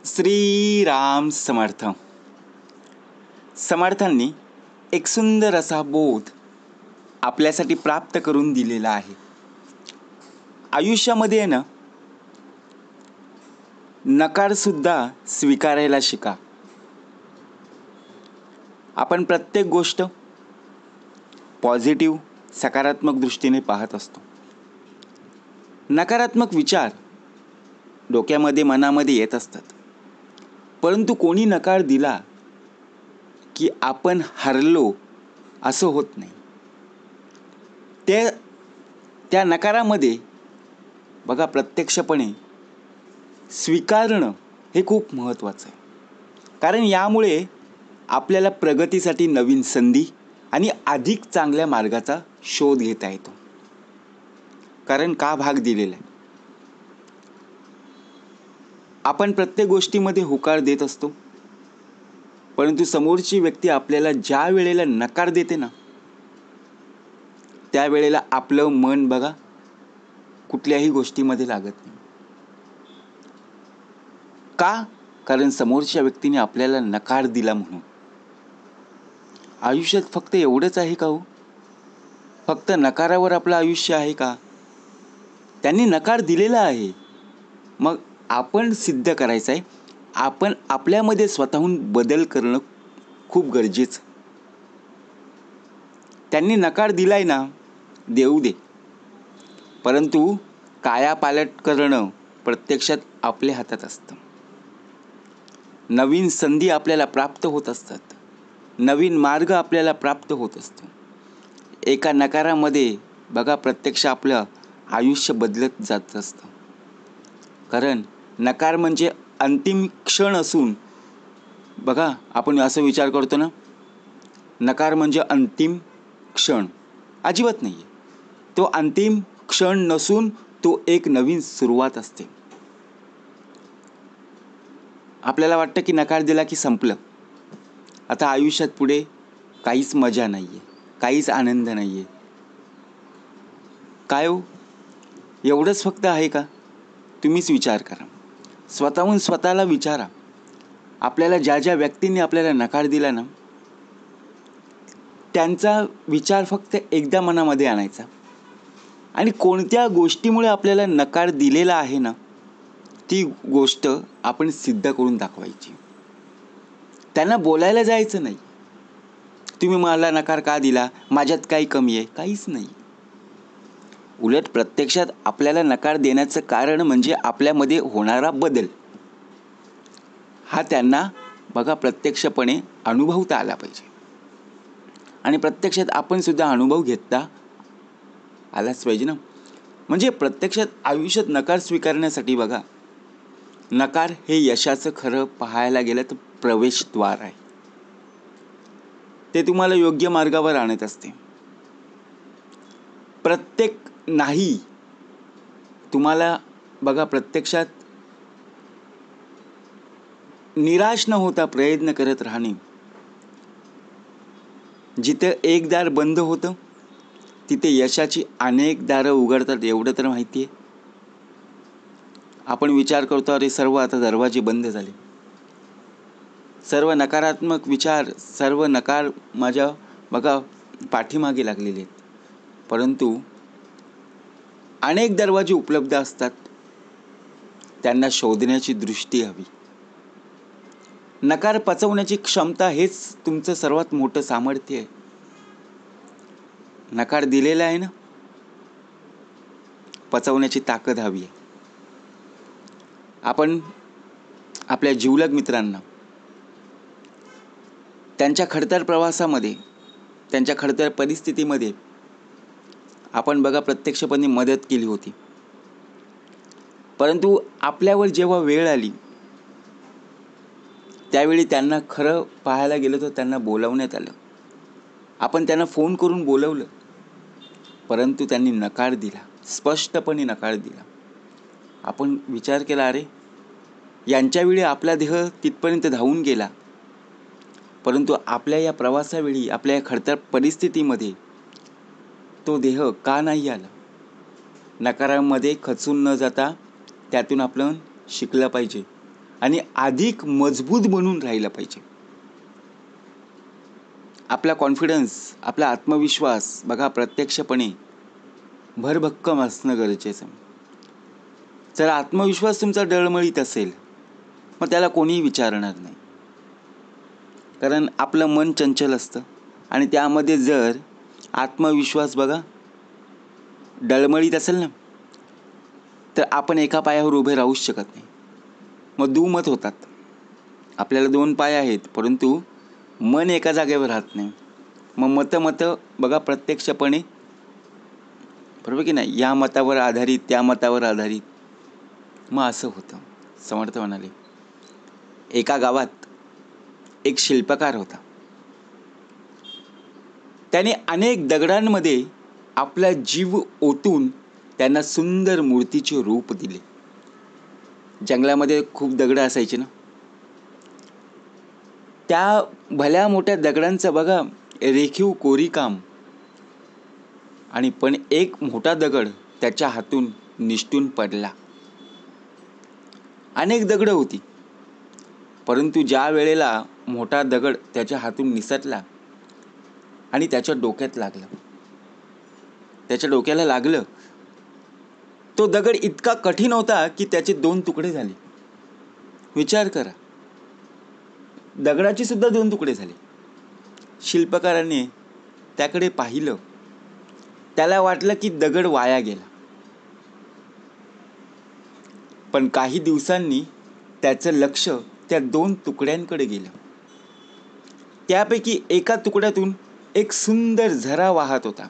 श्रीराम समर्थ. समर्थांनी एक सुंदर असा बोध आपल्यासाठी प्राप्त करून दिलेला आहे. आयुष्यामध्ये आहे ना, नकार सुद्धा स्वीकारायला शिका. आपण प्रत्येक गोष्ट पॉझिटिव्ह सकारात्मक दृष्टीने पाहत असतो. नकारात्मक विचार डोक्यामध्ये मनामध्ये येत असतात, परंतु कोणी नकार दिला की आपण हरलो असं होत नाही. त्या नकारामध्ये बघा, प्रत्यक्षपणे स्वीकारणं हे खूप महत्त्वाचं आहे. कारण यामुळे आपल्याला प्रगतीसाठी नवीन संधी आणि अधिक चांगल्या मार्गाचा शोध घेता येतो. कारण का भाग दिलेला आहे. आपण प्रत्येक गोष्टीमध्ये होकार देत असतो, परंतु समोरची व्यक्ती आपल्याला ज्या वेळेला नकार देते ना, त्यावेळेला आपलं मन बघा कुठल्याही गोष्टीमध्ये लागत नाही. का? कारण समोरच्या व्यक्तीने आपल्याला नकार दिला म्हणून. आयुष्यात फक्त एवढंच आहे का हो? फक्त नकारावर आपलं आयुष्य आहे का? त्यांनी नकार दिलेला आहे, मग आपण सिद्ध करायचं आहे. आपण आपल्यामध्ये स्वतःहून बदल करणं खूप गरजेचं. त्यांनी नकार दिलाय ना, देऊ दे, परंतु कायापालट करणं प्रत्यक्षात आपल्या हातात असतं. नवीन संधी आपल्याला प्राप्त होत असतात, नवीन मार्ग आपल्याला प्राप्त होत असतो. एका नकारामध्ये बघा प्रत्यक्ष आपलं आयुष्य बदलत जात असतं. कारण नकार म्हणजे अंतिम क्षण असून बघा, आपण असं विचार करतो ना, नकार म्हणजे अंतिम क्षण. अजिबात नाही आहे. तो अंतिम क्षण नसून तो एक नवीन सुरुवात असते. आपल्याला वाटतं की नकार दिला की संपलं, आता आयुष्यात पुढे काहीच मजा नाही आहे, काहीच आनंद नाही आहे. काय हो, एवढंच फक्त आहे का? तुम्हीच विचार करा. स्वतःहून स्वतःला विचारा. आपल्याला ज्या ज्या व्यक्तींनी आपल्याला नकार दिला ना, त्यांचा विचार फक्त एकदा मनामध्ये आणायचा आणि कोणत्या गोष्टीमुळे आपल्याला नकार दिलेला आहे ना, ती गोष्ट आपण सिद्ध करून दाखवायची. त्यांना बोलायला जायचं नाही, तुम्ही मला नकार का दिला, माझ्यात काही कमी आहे, काहीच नाही. उलट प्रत्यक्षात आपल्याला नकार देण्याचं कारण म्हणजे आपल्यामध्ये होणारा बदल. हा त्यांना बघा प्रत्यक्षपणे अनुभवता आला पाहिजे. आणि प्रत्यक्षात आपण सुद्धा अनुभव घेता आलाच पाहिजे ना. म्हणजे प्रत्यक्षात आयुष्यात नकार स्वीकारण्यासाठी बघा, नकार हे यशाचं खरं पाहायला गेलं तर प्रवेशद्वार आहे. ते तुम्हाला योग्य मार्गावर आणत असते. प्रत्येक नाही तुम्हाला बघा प्रत्यक्षात निराश न होता प्रयत्न करत राहणे. जिथे एक दार बंद होतं तिथे यशाची अनेक दारं उघडतात, एवढं तर माहिती आहे. आपण विचार करतो, अरे सर्व आता दरवाजे बंद झाले, सर्व नकारात्मक विचार, सर्व नकार माझ्या बघा पाठीमागे लागलेले आहेत. परंतु अनेक दरवाजे उपलब्ध असतात, त्यांना शोधण्याची दृष्टी हवी. नकार पचवण्याची क्षमता हेच तुमचं सर्वात मोठं सामर्थ्य आहे. नकार दिलेला आहे ना, पचवण्याची ताकद हवी आहे. आपण आपल्या जिवलग मित्रांना त्यांच्या खडतर प्रवासामध्ये, त्यांच्या खडतर परिस्थितीमध्ये आपण बघा प्रत्यक्षपणे मदत केली होती. परंतु आपल्यावर जेव्हा वेळ आली त्यावेळी त्यांना खरं पाहायला गेलं तर त्यांना बोलावण्यात आलं. आपण त्यांना फोन करून बोलवलं, परंतु त्यांनी नकार दिला, स्पष्टपणे नकार दिला. आपण विचार केला, अरे यांच्या वेळी आपला देह तिथपर्यंत धावून गेला, परंतु आपल्या या प्रवासावेळी, आपल्या या खडतर परिस्थितीमध्ये तो देह का नाही आला? नकारामध्ये खचून न जाता त्यातून आपण शिकलं पाहिजे. आणि अधिक मजबूत बनून राहिलं पाहिजे. आपला कॉन्फिडन्स, आपला आत्मविश्वास बघा प्रत्यक्षपणे भरभक्कम असणं गरजेचं. जर आत्मविश्वास तुमचा डळमळीत असेल मग त्याला कोणीही विचारणार नाही. कारण आपलं मन चंचल असतं आणि त्यामध्ये जर आत्मविश्वास बघा डळमळीत असेल ना, तर आपण एका पायावर उभे राहूच शकत नाही. मग दुमत होतात. आपल्याला 2 पाय आहेत परंतु मन एका जागेवर राहत नाही. मग मतं बघा प्रत्यक्षपणे, बरोबर की नाही, या मतावर आधारित, त्या मतावर आधारित, मग असं होतं. समर्थ म्हणाले, एका गावात एक शिल्पकार होता. त्याने अनेक दगडांमध्ये आपला जीव ओतून त्यांना सुंदर मूर्तीचे रूप दिले. जंगलामध्ये खूप दगडं असायची ना, त्या भल्या मोठ्या दगडांचं बघा रेखीव कोरीकाम, आणि पण एक मोठा दगड त्याच्या हातून निसटून पडला. अनेक दगडं होती परंतु ज्या वेळेला मोठा दगड त्याच्या हातून निसटला आणि त्याच्या डोक्यात लागला, त्याच्या डोक्याला लागलं, तो दगड इतका कठीण होता की त्याचे 2 तुकडे झाले. विचार करा, दगडाचे सुद्धा 2 तुकडे झाले. शिल्पकाराने त्याकडे पाहिलं, त्याला वाटलं की दगड वाया गेला. पण काही दिवसांनी त्याचं लक्ष त्या 2 तुकड्यांकडे गेलं. त्यापैकी एका तुकड्यातून एक सुंदर झरा वाहत होता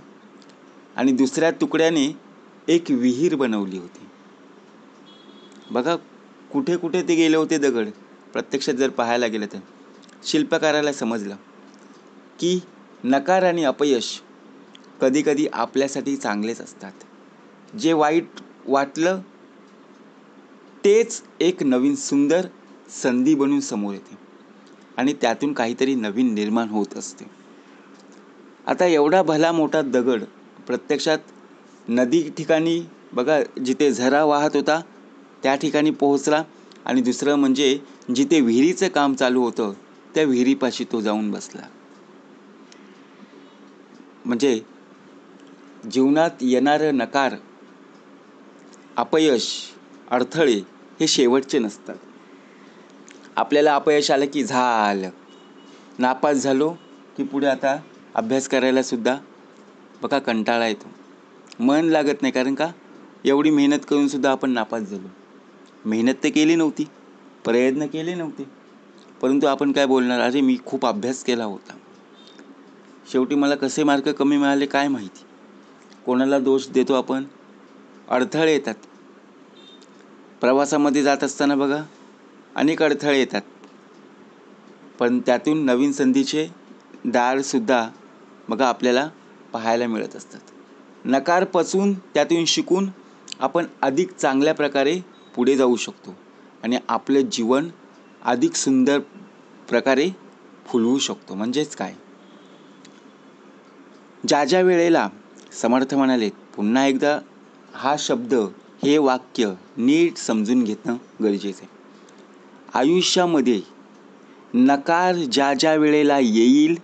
आणि दुसऱ्या तुकड्याने एक विहीर बनवली होती. बघा कुठे कुठे ते गेले होते दगड. प्रत्यक्षात जर पाहायला गेलं तर शिल्पकाराला समजलं की नकार आणि अपयश कधी कधी आपल्यासाठी चांगलेच असतात. जे वाईट वाटलं तेच एक नवीन सुंदर संधी बनून समोर येते आणि त्यातून काहीतरी नवीन निर्माण होत असते. आता एवढा भला मोठा दगड प्रत्यक्षात नदी ठिकाणी बघा, जिथे झरा वाहत होता त्या ठिकाणी पोहोचला, आणि दुसरं म्हणजे जिथे विहिरीचं काम चालू होतं त्या विहिरीपाशी तो जाऊन बसला. म्हणजे जीवनात येणारं नकार, अपयश, अडथळे हे शेवटचे नसतात. आपल्याला अपयश आलं की झालं, नापास झालो की पुढे आता अभ्यास करायला सुद्धा बघा कंटाळा येतो, मन लागत नाही. कारण का, एवढी मेहनत करून सुद्धा आपण नापास झालो. मेहनत तर केली नव्हती, प्रयत्न केले नव्हते, परंतु आपण काय बोलणार, अरे मी खूप अभ्यास केला होता, शेवटी मला कसे मार्क कमी मिळाले काय माहिती. कोणाला दोष देतो आपण. अडथळे येतात. प्रवासामध्ये जात असताना बघा अनेक अडथळे येतात, पण त्यातून नवीन संधीचे दारसुद्धा बघा आपल्याला पाहायला मिळत असतात. नकार पचवून त्यातून शिकून आपण अधिक चांगल्या प्रकारे पुढे जाऊ शकतो आणि आपलं जीवन अधिक सुंदर प्रकारे फुलवू शकतो. म्हणजेच काय, ज्या ज्या वेळेला समर्थ म्हणाले, पुन्हा एकदा हा शब्द, हे वाक्य नीट समजून घेणं गरजेचं आहे. आयुष्यामध्ये नकार ज्या ज्या वेळेला येईल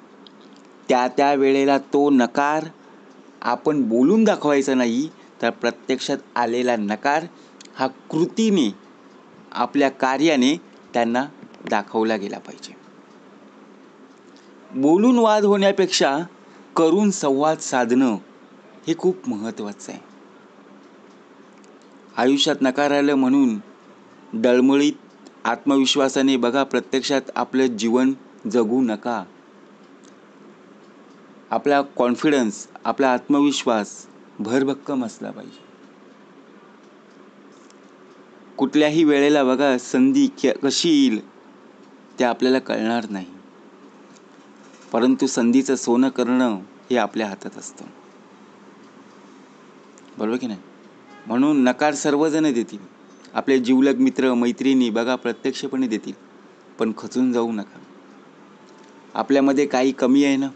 त्या त्या वेळेला तो नकार आपण बोलून दाखवायचा नाही, तर प्रत्यक्षात आलेला नकार हा कृतीने, आपल्या कार्याने त्यांना दाखवला गेला पाहिजे. बोलून वाद होण्यापेक्षा करून संवाद साधणं हे खूप महत्त्वाचं आहे. आयुष्यात नकार आलं म्हणून डळमळीत आत्मविश्वासाने बघा प्रत्यक्षात आपलं जीवन जगू नका. आपला कॉन्फिडन्स, आपला आत्मविश्वास भरभक्कम असला पाहिजे. कुठल्याही वेळेला बघा संधी कशी येईल ते आपल्याला कळणार नाही, परंतु संधीचं सोनं करणं हे आपल्या हातात असतं. बरोबर की नाही. म्हणून नकार सर्वजण देतील. आपले जिवलग मित्र मैत्रिणी बघा प्रत्यक्षपणे देतील, पण खचून जाऊ नका. आपल्यामध्ये काही कमी आहे ना,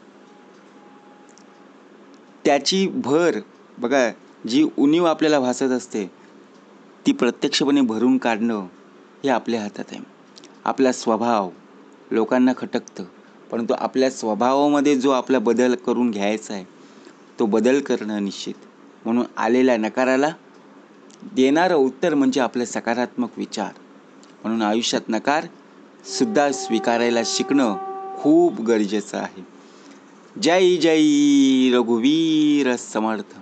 त्याची भर बघा, जी उणीव आपल्याला भासत असते ती प्रत्यक्षपणे भरून काढणं हे आपल्या हातात आहे. आपला स्वभाव लोकांना खटकतं, परंतु आपल्या स्वभावामध्ये जो आपला बदल करून घ्यायचा आहे तो बदल करणं निश्चित. म्हणून आलेल्या नकाराला देणारं उत्तर म्हणजे आपले सकारात्मक विचार. म्हणून आयुष्यात नकार सुद्धा स्वीकारायला शिकणं खूप गरजेचं आहे. जय जय रघुवीर समर्थ.